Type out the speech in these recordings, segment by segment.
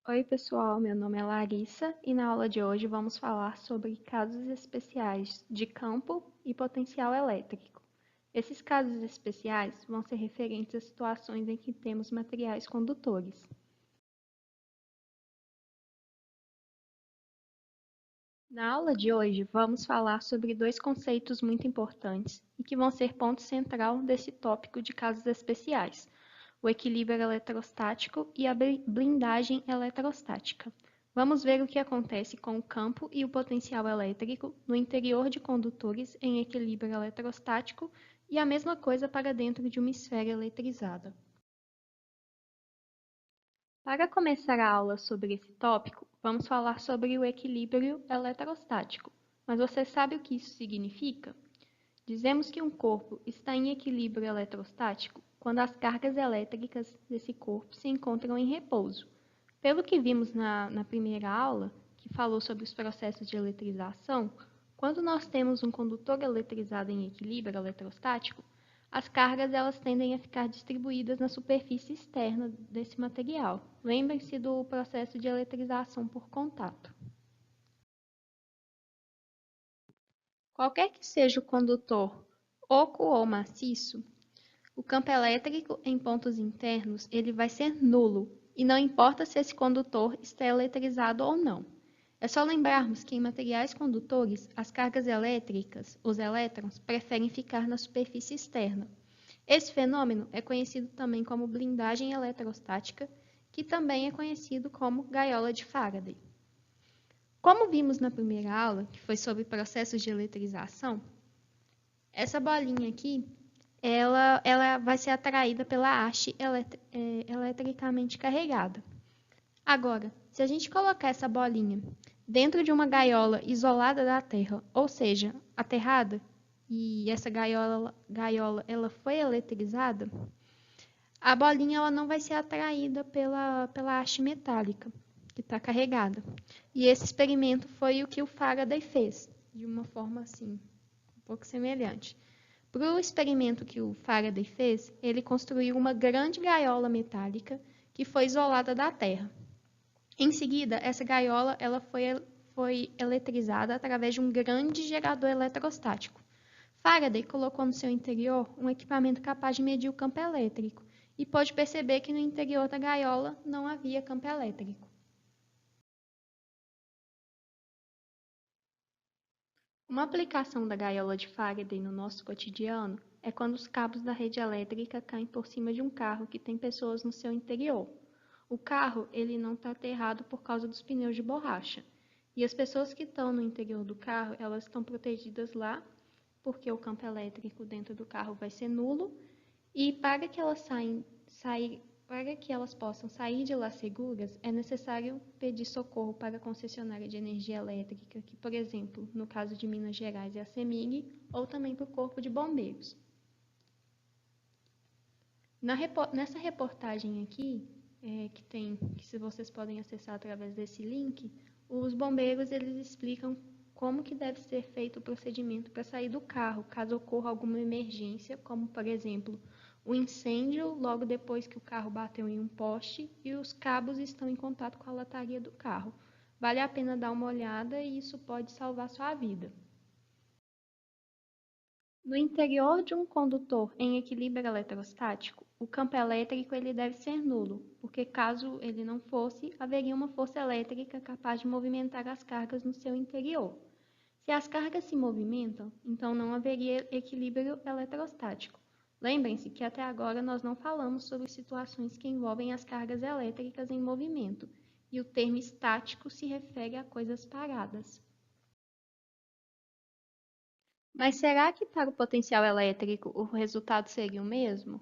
Oi, pessoal, meu nome é Larissa e na aula de hoje vamos falar sobre casos especiais de campo e potencial elétrico. Esses casos especiais vão ser referentes a situações em que temos materiais condutores. Na aula de hoje, vamos falar sobre dois conceitos muito importantes e que vão ser ponto central desse tópico de casos especiais: o equilíbrio eletrostático e a blindagem eletrostática. Vamos ver o que acontece com o campo e o potencial elétrico no interior de condutores em equilíbrio eletrostático e a mesma coisa para dentro de uma esfera eletrizada. Para começar a aula sobre esse tópico, vamos falar sobre o equilíbrio eletrostático. Mas você sabe o que isso significa? Dizemos que um corpo está em equilíbrio eletrostático quando as cargas elétricas desse corpo se encontram em repouso. Pelo que vimos na primeira aula, que falou sobre os processos de eletrização, quando nós temos um condutor eletrizado em equilíbrio eletrostático, as cargas elas tendem a ficar distribuídas na superfície externa desse material. Lembrem-se do processo de eletrização por contato. Qualquer que seja o condutor, oco ou maciço, o campo elétrico em pontos internos ele vai ser nulo, e não importa se esse condutor está eletrizado ou não. É só lembrarmos que em materiais condutores, as cargas elétricas, os elétrons, preferem ficar na superfície externa. Esse fenômeno é conhecido também como blindagem eletrostática, que também é conhecido como gaiola de Faraday. Como vimos na primeira aula, que foi sobre processos de eletrização, essa bolinha aqui, ela vai ser atraída pela haste eletricamente carregada. Agora, se a gente colocar essa bolinha dentro de uma gaiola isolada da Terra, ou seja, aterrada, e essa gaiola ela foi eletrizada, a bolinha ela não vai ser atraída pela haste metálica que está carregada. E esse experimento foi o que o Faraday fez, de uma forma assim, um pouco semelhante. Para o experimento que o Faraday fez, ele construiu uma grande gaiola metálica que foi isolada da Terra. Em seguida, essa gaiola ela foi eletrizada através de um grande gerador eletrostático. Faraday colocou no seu interior um equipamento capaz de medir o campo elétrico e pôde perceber que no interior da gaiola não havia campo elétrico. Uma aplicação da gaiola de Faraday no nosso cotidiano é quando os cabos da rede elétrica caem por cima de um carro que tem pessoas no seu interior. O carro ele não está aterrado por causa dos pneus de borracha. E as pessoas que estão no interior do carro, elas estão protegidas lá, porque o campo elétrico dentro do carro vai ser nulo. E para que para que elas possam sair de lá seguras, é necessário pedir socorro para a concessionária de energia elétrica, que, por exemplo, no caso de Minas Gerais é a CEMIG, ou também para o Corpo de Bombeiros. Nessa reportagem aqui, que se vocês podem acessar através desse link, os bombeiros eles explicam como que deve ser feito o procedimento para sair do carro, caso ocorra alguma emergência, como por exemplo, o incêndio logo depois que o carro bateu em um poste e os cabos estão em contato com a lataria do carro. Vale a pena dar uma olhada e isso pode salvar sua vida. No interior de um condutor em equilíbrio eletrostático, o campo elétrico ele deve ser nulo, porque caso ele não fosse, haveria uma força elétrica capaz de movimentar as cargas no seu interior. Se as cargas se movimentam, então não haveria equilíbrio eletrostático. Lembrem-se que até agora nós não falamos sobre situações que envolvem as cargas elétricas em movimento, e o termo estático se refere a coisas paradas. Mas será que para o potencial elétrico o resultado seria o mesmo?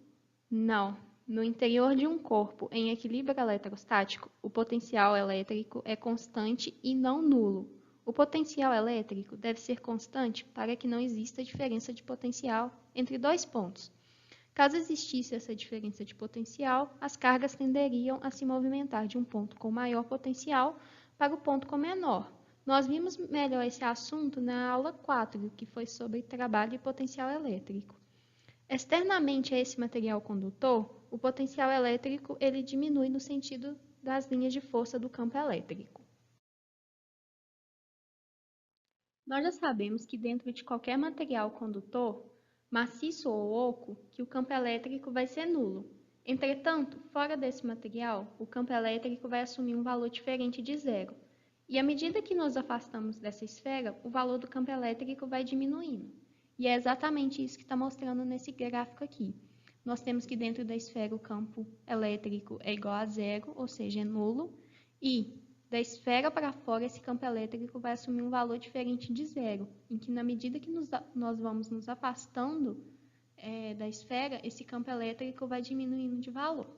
Não. No interior de um corpo em equilíbrio eletrostático, o potencial elétrico é constante e não nulo. O potencial elétrico deve ser constante para que não exista diferença de potencial entre dois pontos. Caso existisse essa diferença de potencial, as cargas tenderiam a se movimentar de um ponto com maior potencial para o ponto com menor. Nós vimos melhor esse assunto na aula 4, que foi sobre trabalho e potencial elétrico. Externamente a esse material condutor, o potencial elétrico ele diminui no sentido das linhas de força do campo elétrico. Nós já sabemos que dentro de qualquer material condutor, maciço ou oco, que o campo elétrico vai ser nulo. Entretanto, fora desse material, o campo elétrico vai assumir um valor diferente de zero. E à medida que nos afastamos dessa esfera, o valor do campo elétrico vai diminuindo. E é exatamente isso que está mostrando nesse gráfico aqui. Nós temos que dentro da esfera o campo elétrico é igual a zero, ou seja, é nulo, e da esfera para fora, esse campo elétrico vai assumir um valor diferente de zero, em que na medida que nós vamos nos afastando da esfera, esse campo elétrico vai diminuindo de valor.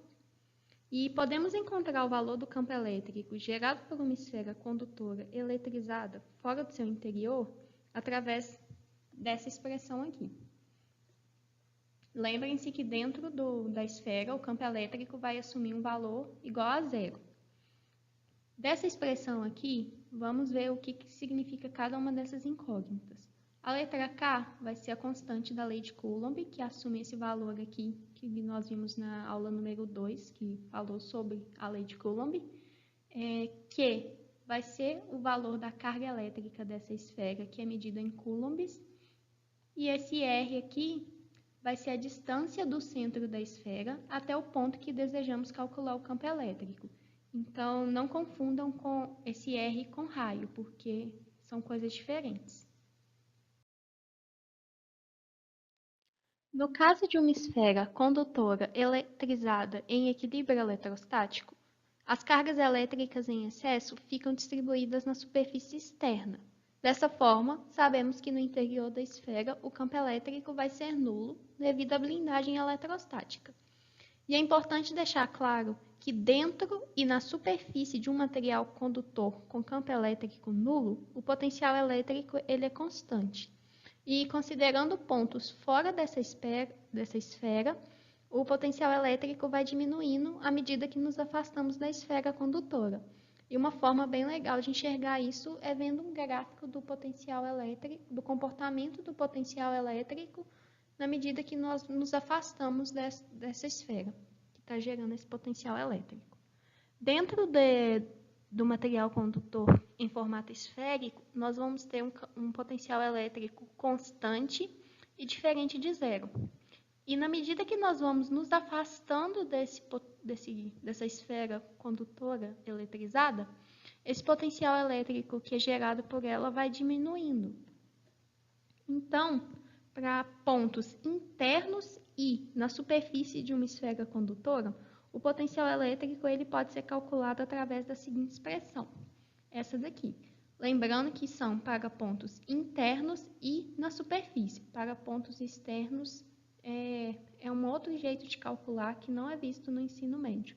E podemos encontrar o valor do campo elétrico gerado por uma esfera condutora eletrizada fora do seu interior através dessa expressão aqui. Lembrem-se que dentro da esfera, o campo elétrico vai assumir um valor igual a zero. Dessa expressão aqui, vamos ver o que significa cada uma dessas incógnitas. A letra K vai ser a constante da lei de Coulomb, que assume esse valor aqui, que nós vimos na aula número 2, que falou sobre a lei de Coulomb, que vai ser o valor da carga elétrica dessa esfera, que é medida em coulombs, e esse R aqui vai ser a distância do centro da esfera até o ponto que desejamos calcular o campo elétrico. Então, não confundam com esse R com raio, porque são coisas diferentes. No caso de uma esfera condutora eletrizada em equilíbrio eletrostático, as cargas elétricas em excesso ficam distribuídas na superfície externa. Dessa forma, sabemos que no interior da esfera o campo elétrico vai ser nulo devido à blindagem eletrostática. E é importante deixar claro que dentro e na superfície de um material condutor com campo elétrico nulo, o potencial elétrico ele é constante. E considerando pontos fora dessa esfera, o potencial elétrico vai diminuindo à medida que nos afastamos da esfera condutora. E uma forma bem legal de enxergar isso é vendo um gráfico do potencial elétrico, do comportamento do potencial elétrico na medida que nós nos afastamos dessa esfera, que está gerando esse potencial elétrico. Dentro do material condutor em formato esférico, nós vamos ter um potencial elétrico constante e diferente de zero. E na medida que nós vamos nos afastando dessa esfera condutora eletrizada, esse potencial elétrico que é gerado por ela vai diminuindo. Então, para pontos internos e na superfície de uma esfera condutora, o potencial elétrico ele pode ser calculado através da seguinte expressão, essa daqui. Lembrando que são para pontos internos e na superfície. Para pontos externos é um outro jeito de calcular que não é visto no ensino médio.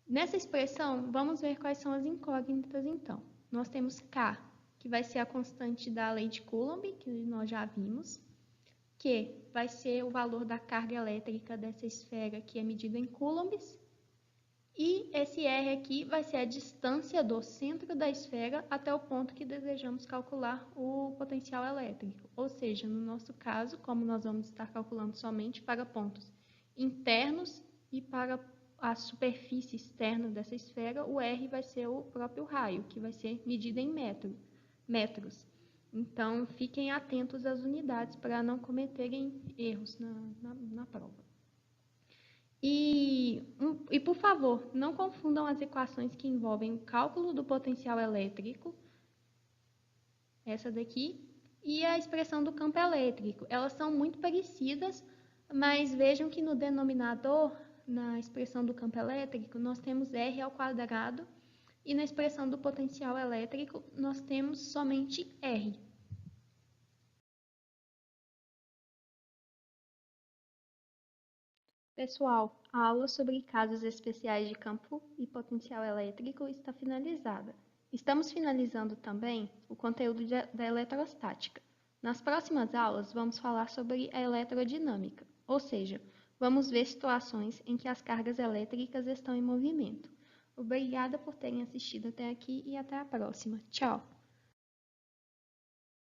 Nessa expressão, vamos ver quais são as incógnitas então. Nós temos K, que vai ser a constante da lei de Coulomb, que nós já vimos, que vai ser o valor da carga elétrica dessa esfera, que é medida em coulombs, e esse R aqui vai ser a distância do centro da esfera até o ponto que desejamos calcular o potencial elétrico. Ou seja, no nosso caso, como nós vamos estar calculando somente para pontos internos e para a superfície externa dessa esfera, o R vai ser o próprio raio, que vai ser medida em metros. Então, fiquem atentos às unidades para não cometerem erros na prova. E, por favor, não confundam as equações que envolvem o cálculo do potencial elétrico, essa daqui, e a expressão do campo elétrico. Elas são muito parecidas, mas vejam que no denominador, na expressão do campo elétrico, nós temos R ao quadrado, e na expressão do potencial elétrico, nós temos somente R. Pessoal, a aula sobre casos especiais de campo e potencial elétrico está finalizada. Estamos finalizando também o conteúdo da eletrostática. Nas próximas aulas, vamos falar sobre a eletrodinâmica, ou seja, vamos ver situações em que as cargas elétricas estão em movimento. Obrigada por terem assistido até aqui e até a próxima. Tchau!